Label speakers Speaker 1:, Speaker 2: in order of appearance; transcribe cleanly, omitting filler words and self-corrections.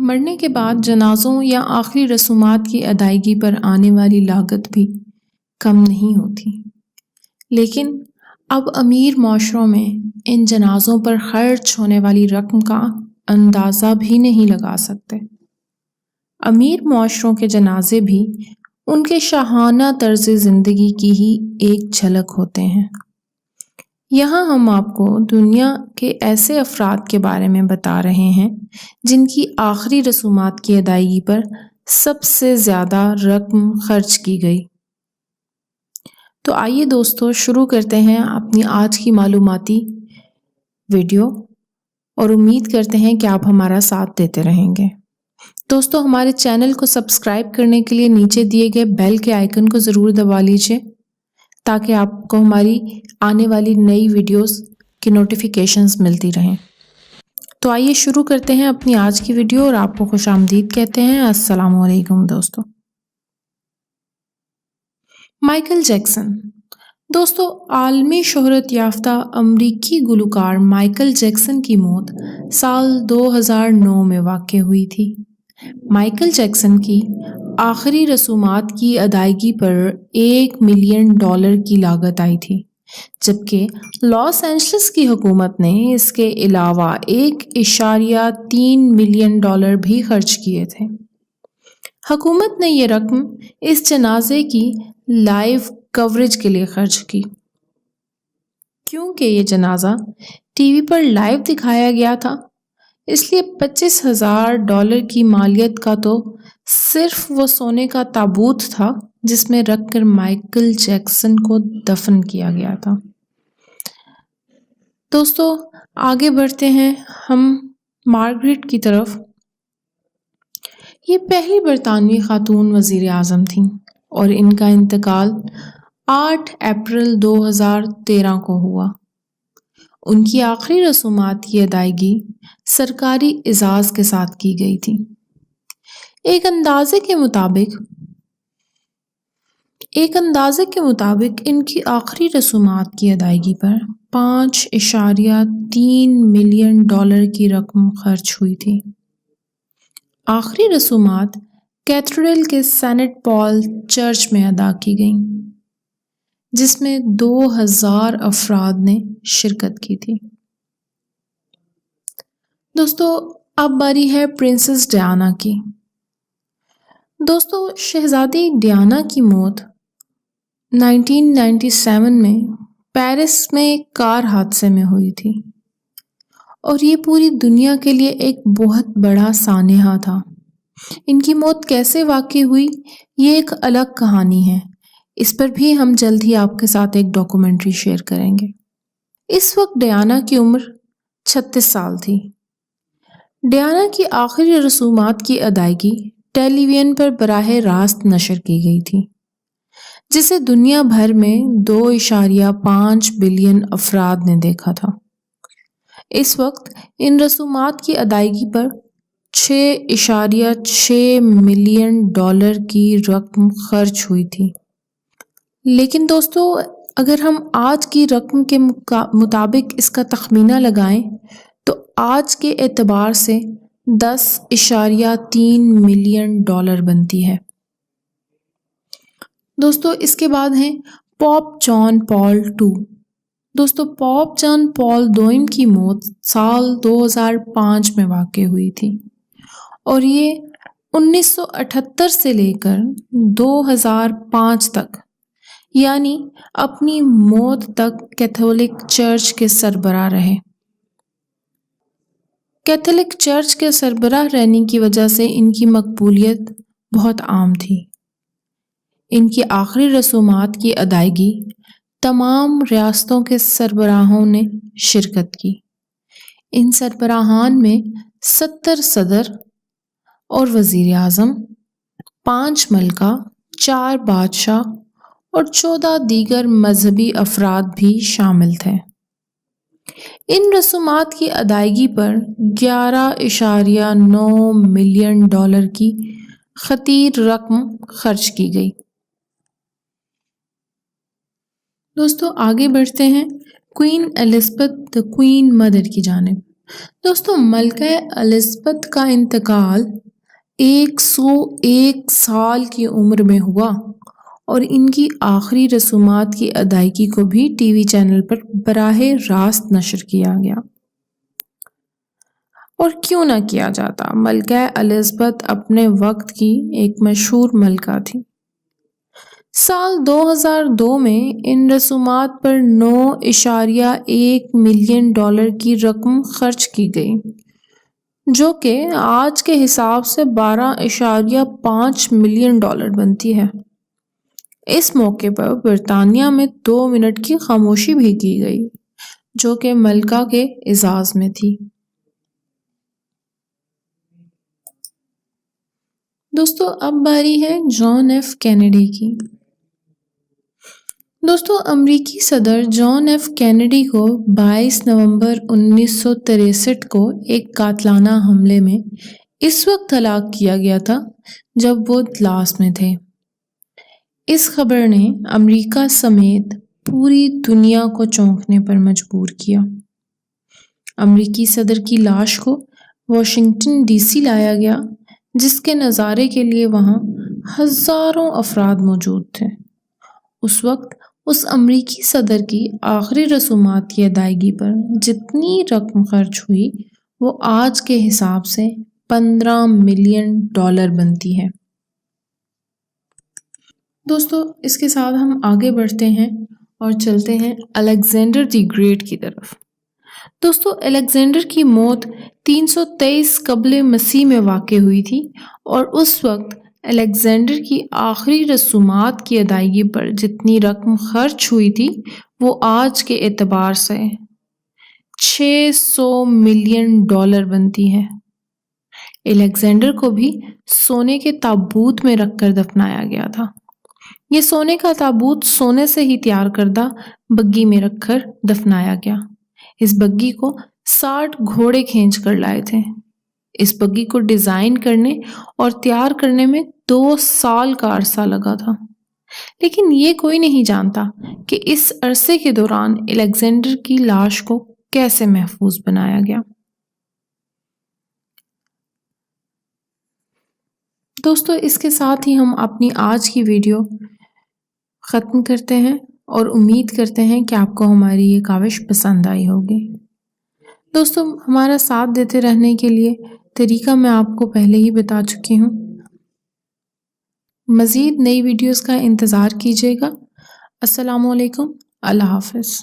Speaker 1: مرنے کے بعد جنازوں یا آخری رسومات کی ادائیگی پر آنے والی لاگت بھی کم نہیں ہوتی، لیکن اب امیر معاشروں میں ان جنازوں پر خرچ ہونے والی رقم کا اندازہ بھی نہیں لگا سکتے۔ امیر معاشروں کے جنازے بھی ان کے شاہانہ طرز زندگی کی ہی ایک جھلک ہوتے ہیں۔ یہاں ہم آپ کو دنیا کے ایسے افراد کے بارے میں بتا رہے ہیں جن کی آخری رسومات کی ادائیگی پر سب سے زیادہ رقم خرچ کی گئی۔ تو آئیے دوستو شروع کرتے ہیں اپنی آج کی معلوماتی ویڈیو، اور امید کرتے ہیں کہ آپ ہمارا ساتھ دیتے رہیں گے۔ دوستو ہمارے چینل کو سبسکرائب کرنے کے لیے نیچے دیے گئے بیل کے آئیکن کو ضرور دبا لیجئے تاکہ آپ کو ہماری آنے والی نئی ویڈیوز کی نوٹیفیکیشنز ملتی رہیں۔ تو آئیے شروع کرتے ہیں اپنی آج کی ویڈیو اور آپ کو خوش آمدید کہتے ہیں۔ السلام علیکم دوستو۔ Michael Jackson. دوستو عالمی شہرت یافتہ امریکی گلوکار مائیکل جیکسن کی موت سال 2009 میں واقع ہوئی تھی۔ مائیکل جیکسن کی آخری رسومات کی ادائیگی پر $1 ملین کی لاگت آئی تھی، جبکہ لاس اینجلس کی حکومت نے اس کے علاوہ $1.3 ملین بھی خرچ کیے تھے۔ حکومت نے یہ رقم اس جنازے کی لائیو کوریج کے لیے خرچ کی۔ کیونکہ یہ جنازہ ٹی وی پر لائیو دکھایا گیا تھا، اس لیے $25,000 کی مالیت کا تو صرف وہ سونے کا تابوت تھا جس میں رکھ کر مائیکل جیکسن کو دفن کیا گیا تھا۔ دوستو آگے بڑھتے ہیں ہم مارگریٹ کی طرف۔ یہ پہلی برطانوی خاتون وزیر اعظم تھیں اور ان کا انتقال 8 اپریل 2013 کو ہوا۔ ان کی آخری رسومات کی ادائیگی سرکاری اعزاز کے ساتھ کی گئی تھی۔ ایک اندازے کے مطابق ان کی آخری رسومات کی ادائیگی پر $5.3 ملین کی رقم خرچ ہوئی تھی۔ آخری رسومات کیتھیڈرل کے سینٹ پال چرچ میں ادا کی گئیں، جس میں 2000 افراد نے شرکت کی تھی۔ دوستو اب باری ہے پرنسس ڈیانا کی۔ دوستو شہزادی ڈیانا کی موت 1997 میں پیرس میں ایک کار حادثے میں ہوئی تھی، اور یہ پوری دنیا کے لیے ایک بہت بڑا سانحہ تھا۔ ان کی موت کیسے واقع ہوئی یہ ایک الگ کہانی ہے، اس پر بھی ہم جلد ہی آپ کے ساتھ ایک ڈاکومنٹری شیئر کریں گے۔ اس وقت ڈیانا کی عمر 36 سال تھی۔ ڈیانا کی آخری رسومات کی ادائیگی ٹیلی ویژن پر براہ راست نشر کی گئی تھی، جسے دنیا بھر میں 2.5 بلین افراد نے دیکھا تھا۔ اس وقت ان رسومات کی ادائیگی پر $6.6 ملین کی رقم خرچ ہوئی تھی۔ لیکن دوستو اگر ہم آج کی رقم کے مطابق اس کا تخمینہ لگائیں تو آج کے اعتبار سے $10.3 ملین بنتی ہے۔ دوستو اس کے بعد ہیں پوپ جان پال II۔ دوستو پوپ جان پال II کی موت سال 2005 میں واقع ہوئی تھی، اور یہ 1978 سے لے کر 2005 تک، یعنی اپنی موت تک کیتھولک چرچ کے سربراہ رہے۔ کیتھولک چرچ کے سربراہ رہنے کی وجہ سے ان کی مقبولیت بہت عام تھی۔ ان کی آخری رسومات کی ادائیگی تمام ریاستوں کے سربراہوں نے شرکت کی۔ ان سربراہان میں 70 صدر اور وزیر اعظم، 5 ملکہ، 4 بادشاہ اور 14 دیگر مذہبی افراد بھی شامل تھے۔ ان رسومات کی ادائیگی پر $11.9 ملین کی خطیر رقم خرچ کی گئی۔ دوستو آگے بڑھتے ہیں کوئین ایلزبتھ دی کوئین مدر کی جانب۔ دوستو ملکہ الزبتھ کا انتقال 101 سال کی عمر میں ہوا اور ان کی آخری رسومات کی ادائیگی کو بھی ٹی وی چینل پر براہ راست نشر کیا گیا۔ اور کیوں نہ کیا جاتا، ملکہ الزبتھ اپنے وقت کی ایک مشہور ملکہ تھی۔ سال 2002 میں ان رسومات پر $9.1 ملین کی رقم خرچ کی گئی، جو کہ آج کے حساب سے $12.5 ملین بنتی ہے۔ اس موقع پر برطانیہ میں 2 منٹ کی خاموشی بھی کی گئی، جو کہ ملکہ کے اعزاز میں تھی۔ دوستو اب باری ہے جان ایف کینیڈی کی۔ دوستو امریکی صدر جان ایف کینیڈی کو 22 نومبر 1963 کو ایک قاتلانہ حملے میں اس وقت ہلاک کیا گیا تھا جب وہ دلاس میں تھے۔ اس خبر نے امریکہ سمیت پوری دنیا کو چونکنے پر مجبور کیا۔ امریکی صدر کی لاش کو واشنگٹن ڈی سی لایا گیا، جس کے نظارے کے لیے وہاں ہزاروں افراد موجود تھے۔ اس وقت اس امریکی صدر کی آخری رسومات کی ادائیگی پر جتنی رقم خرچ ہوئی وہ آج کے حساب سے $15 ملین بنتی ہے۔ دوستو اس کے ساتھ ہم آگے بڑھتے ہیں اور چلتے ہیں الیگزینڈر دی گریٹ کی طرف۔ دوستو الیگزینڈر کی موت 323 قبل مسیح میں واقع ہوئی تھی اور اس وقت الیگزینڈر کی آخری رسومات کی ادائیگی پر جتنی رقم خرچ ہوئی تھی وہ آج کے اعتبار سے $600 ملین بنتی ہے۔ الیگزینڈر کو بھی سونے کے تابوت میں رکھ کر دفنایا گیا تھا۔ یہ سونے کا تابوت سونے سے ہی تیار کردہ بگی میں رکھ کر دفنایا گیا۔ اس بگی کو 60 گھوڑے کھینچ کر لائے تھے۔ اس بگی کو ڈیزائن کرنے اور تیار کرنے میں 2 سال کا عرصہ لگا تھا، لیکن یہ کوئی نہیں جانتا کہ اس عرصے کے دوران الیگزینڈر کی لاش کو کیسے محفوظ بنایا گیا۔ دوستو اس کے ساتھ ہی ہم اپنی آج کی ویڈیو ختم کرتے ہیں اور امید کرتے ہیں کہ آپ کو ہماری یہ کاوش پسند آئی ہوگی۔ دوستو ہمارا ساتھ دیتے رہنے کے لیے طریقہ میں آپ کو پہلے ہی بتا چکی ہوں۔ مزید نئی ویڈیوز کا انتظار کیجیے گا۔ السلام علیکم، اللہ حافظ۔